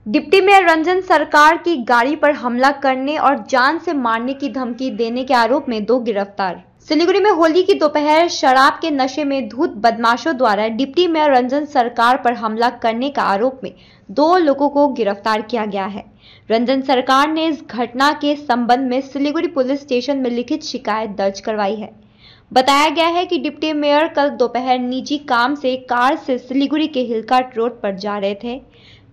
Deputy mayor Ranjan सरकार की गाड़ी पर हमला करने और जान से मारने की धमकी देने के आरोप में 2 गिरफ्तार। सिलीगुड़ी में होली की दोपहर शराब के नशे में धुत बदमाशों द्वारा डिप्टी मेयर रंजन सरकार पर हमला करने का आरोप में 2 लोगों को गिरफ्तार किया गया है। रंजन सरकार ने इस घटना के संबंध में सिलीगुड़ी पुलिस स्टेशन में लिखित शिकायत दर्ज करवाई है। बताया गया है कि डिप्टी मेयर कल दोपहर निजी काम से कार से सिलीगुड़ी के हिलकाट रोड पर जा रहे थे।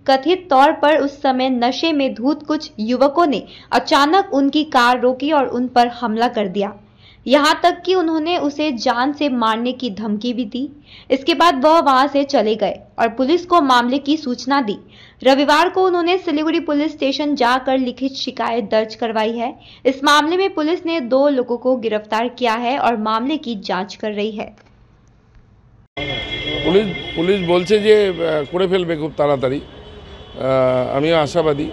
कथित तौर पर उस समय नशे में धुत कुछ युवकों ने अचानक उनकी कार रोकी और उन पर हमला कर दिया। यहां तक कि उन्होंने उसे जान से मारने की धमकी भी दी। इसके बाद वह वहां से चले गए और पुलिस को मामले की सूचना दी। रविवार को उन्होंने सिलीगुड़ी पुलिस स्टेशन जाकर लिखित शिकायत दर्ज करवाई है। इस मामले में पुलिस ने 2 लोगों को गिरफ्तार किया है और मामले की जांच कर रही है। पुलिस बोलছে যে করে ফেলবে খুব তাড়াতাড়ি। আমিও আশাবাদী,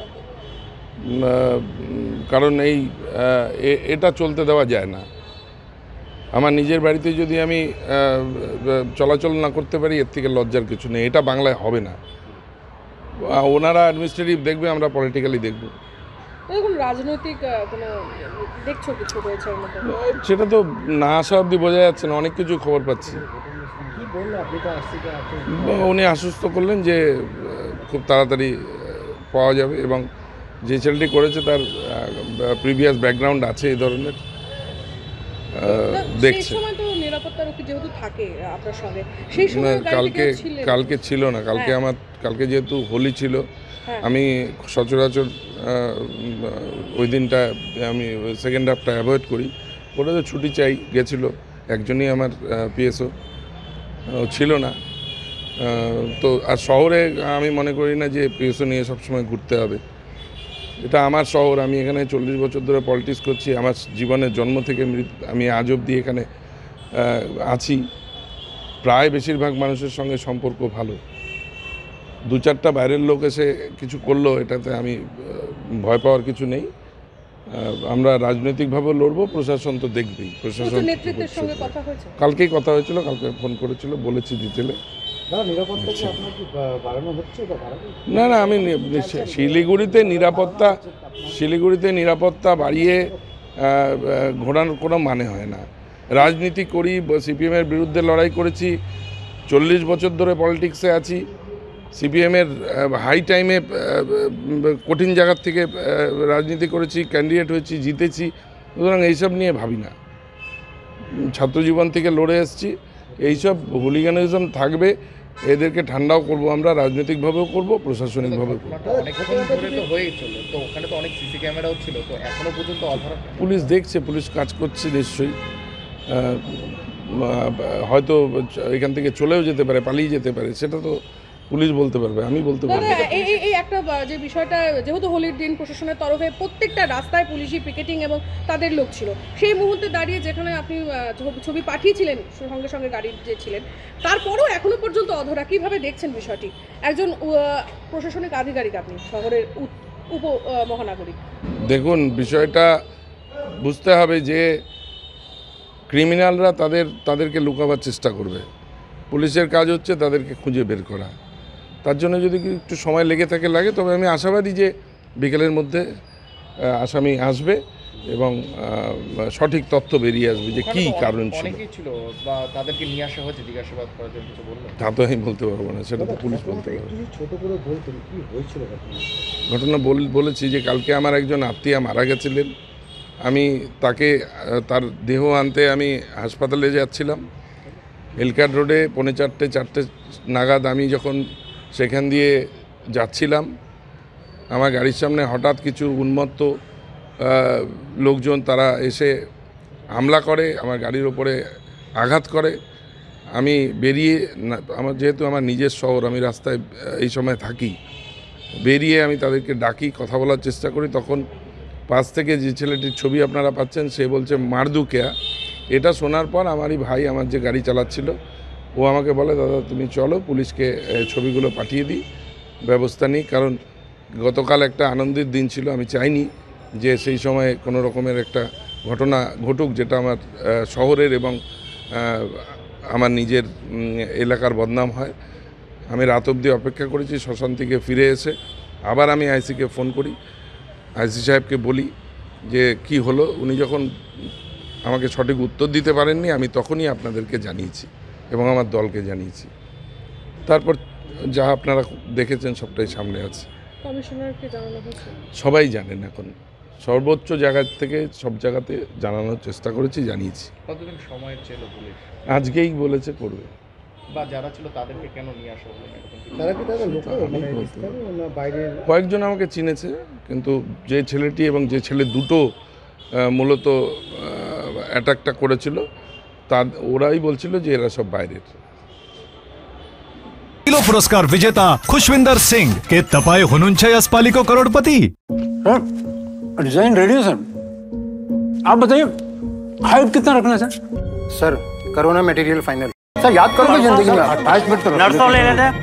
কারণ এটা চলতে দেওয়া যায় না। আমার নিজের বাড়িতে যদি আমি চলাচল না করতে পারি এর থেকে লজ্জার কিছু নেই। এটা বাংলায় হবে না। ওনারা অ্যাডমিনিস্ট্রেটিভ দেখবে, আমরা পলিটিক্যালি দেখব। এরকম রাজনৈতিক কোনো দেখছো কিছু রয়েছে এর মধ্যে? সেটা তো না আসা অবধি বোঝা যাচ্ছে না, অনেক কিছু খবর পাচ্ছি। উনি আশ্বস্ত করলেন যে খুব তাড়াতাড়ি পাওয়া যাবে এবং যে ছেলেটি করেছে তার প্রিভিয়াস ব্যাকগ্রাউন্ড আছে এই ধরনের, দেখছে। নিরাপত্তারক্ষী যেহেতু থাকে আপনার সঙ্গে, সেই সময় কালকে ছিল না। কালকে যেহেতু হোলি ছিল, আমি সচরাচর ওই দিনটা আমি সেকেন্ড হাফটা অ্যাভয়েড করি। ওটা তো ছুটি চাই গেছিলো, একজনই আমার পিএসও ছিল না। তো আর শহরে আমি মনে করি না যে পিএসও নিয়ে সবসময় ঘুরতে হবে। এটা আমার শহর, আমি এখানে 40 বছর ধরে পলিটিক্স করছি। আমার জীবনের জন্ম থেকে আমি আজ অবধি এখানে আছি। প্রায় বেশিরভাগ মানুষের সঙ্গে সম্পর্ক ভালো। 2-4টা বাইরের লোক এসে কিছু করলো, এটাতে আমি ভয় পাওয়ার কিছু নেই। আমরা রাজনৈতিকভাবে লড়বো, প্রশাসন তো দেখবেই। প্রশাসন কালকেই কথা হয়েছিল, কালকে ফোন করেছিল, বলেছি ডিটেলে। না না, আমি শিলিগুড়িতে নিরাপত্তা বাড়িয়ে ঘোরানোর কোনো মানে হয় না। রাজনীতি করি, সিপিএমের বিরুদ্ধে লড়াই করেছি, 40 বছর ধরে পলিটিক্সে আছি। সিপিএমের হাই টাইমে কঠিন জায়গার থেকে রাজনীতি করেছি, ক্যান্ডিডেট হয়েছি, জিতেছি। সুতরাং এইসব নিয়ে ভাবি না। ছাত্রজীবন থেকে লড়ে এসেছি। এইসব হুলিগানিজম থাকবে, এদেরকে ঠান্ডাও করব আমরা, রাজনৈতিকভাবেও করব, প্রশাসনিকভাবেও করব। পুলিশ দেখছে, পুলিশ কাজ করছে নিশ্চয়ই। হয়তো এখান থেকে চলেও যেতে পারে, পালিয়ে যেতে পারে, সেটা তো পুলিশ বলতে পারবে, আমি বলতে পারবো। এই একটা যে বিষয়টা, যেহেতু হোলির দিন প্রশাসনের তরফে প্রত্যেকটা রাস্তায় পুলিশি পিকেটিং এবং তাদের লোক ছিল, সেই মুহূর্তে দাঁড়িয়ে যেখানে আপনি ছবি পাঠিয়েছিলেন সঙ্গে সঙ্গে গাড়ি যে ছিলেন, তারপরও এখনো পর্যন্ত অধরা, কিভাবে দেখছেন বিষয়টি? একজন প্রশাসনিক আধিকারিক, আপনি শহরের উপ মহানাগরিক। দেখুন, বিষয়টা বুঝতে হবে যে ক্রিমিনালরা তাদেরকে লুকাবার চেষ্টা করবে। পুলিশের কাজ হচ্ছে তাদেরকে খুঁজে বের করা। তার জন্য যদি একটু সময় লেগে লাগে, তবে আমি আশাবাদী যে বিকেলের মধ্যে আসামি আসবে এবং সঠিক তথ্য বেরিয়ে আসবে যে কী কারণ ছিল। তা তো আমি বলতে পারবো না, সেটা তো পুলিশ বলতে পারবে। ঘটনা বলেছি যে কালকে আমার একজন আত্মীয় মারা গেছিলেন। আমি তার দেহ আনতে আমি হাসপাতালে যাচ্ছিলাম। হিলকাট রোডে 4:45 নাগাদ আমি যখন সেখান দিয়ে যাচ্ছিলাম, আমার গাড়ির সামনে হঠাৎ কিছু উন্মত্ত লোকজন তারা এসে হামলা করে, আমার গাড়ির ওপরে আঘাত করে। আমি বেরিয়ে, যেহেতু আমার নিজের শহর, আমি রাস্তায় এই সময় থাকি, বেরিয়ে আমি তাদেরকে ডাকি, কথা বলার চেষ্টা করি। তখন পাশ থেকে যে ছেলেটির ছবি আপনারা পাচ্ছেন, সে বলছে মারদু কেয়া। এটা শোনার পর আমারই ভাই, আমার যে গাড়ি চালাচ্ছিল, ও আমাকে বলে, দাদা তুমি চলো, পুলিশকে ছবিগুলো পাঠিয়ে দিই, ব্যবস্থা নিই। কারণ গতকাল একটা আনন্দের দিন ছিল, আমি চাইনি যে সেই সময় কোনো রকমের একটা ঘটনা ঘটুক যেটা আমার শহরের এবং আমার নিজের এলাকার বদনাম হয়। আমি রাত অবধি অপেক্ষা করেছি, শ্মশান থেকে ফিরে এসে আবার আমি আইসিকে ফোন করি, আইসি সাহেবকে বলি যে কি হলো। উনি যখন আমাকে সঠিক উত্তর দিতে পারেননি, আমি তখনই আপনাদেরকে জানিয়েছি এবং আমার দলকে জানিয়েছি। তারপর যা আপনারা দেখেছেন সবটাই সামনে আছে। কমিশনারকে জানানো হয়েছে? সবাই জানেন, এখন সর্বোচ্চ জায়গা থেকে সব জায়গাতে জানানোর চেষ্টা করেছি, জানিয়েছি। কতদিন সময় ছিল পুলিশ? আজকেই বলেছে করবে। বা যারা ছিল তাদেরকে কেন নিয়ে আসা হলো না? তারা কি তাদের লোকাল মানে স্থানীয় না বাইরের? কয়েকজন আমাকে চিনেছে, কিন্তু যে ছেলেটি এবং যে ছেলে দুটো মূলত অ্যাটাকটা করেছিল, তা ওরাই বলছিল যে এরা সব বাইরের। किलो पुरस्कार विजेता खुशविंदर सिंह के तपाए हुनुंछय अस्पाली को करोड़पति। डिजाइन रेडी है सर, आप बताइए हाइट कितना रखना है sir? Corona material final sir, याद करोगे जिंदगी में 28 मिनट तो नर्सों ले लेते हैं।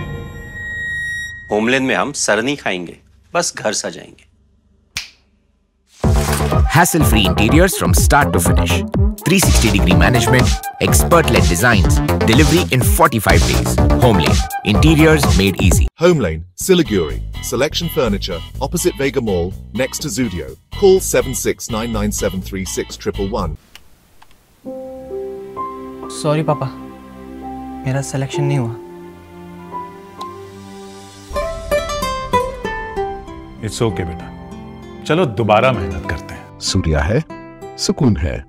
होमलैंड में हम सर नहीं खाएंगे, बस घर सजाएंगे। Hassle-free interiors from start to finish. 360-degree management, expert-led designs, delivery in 45 days. Homeland. Interiors made easy. Homelane, Siliguri. Selection Furniture, opposite Vega Mall, next to Zudio. Call 7699736111. Sorry पापा, मेरा selection नहीं हुआ। It's okay बेटा, चलो दोबारा मेहनत करते हैं। सूर्या है, सुकून है।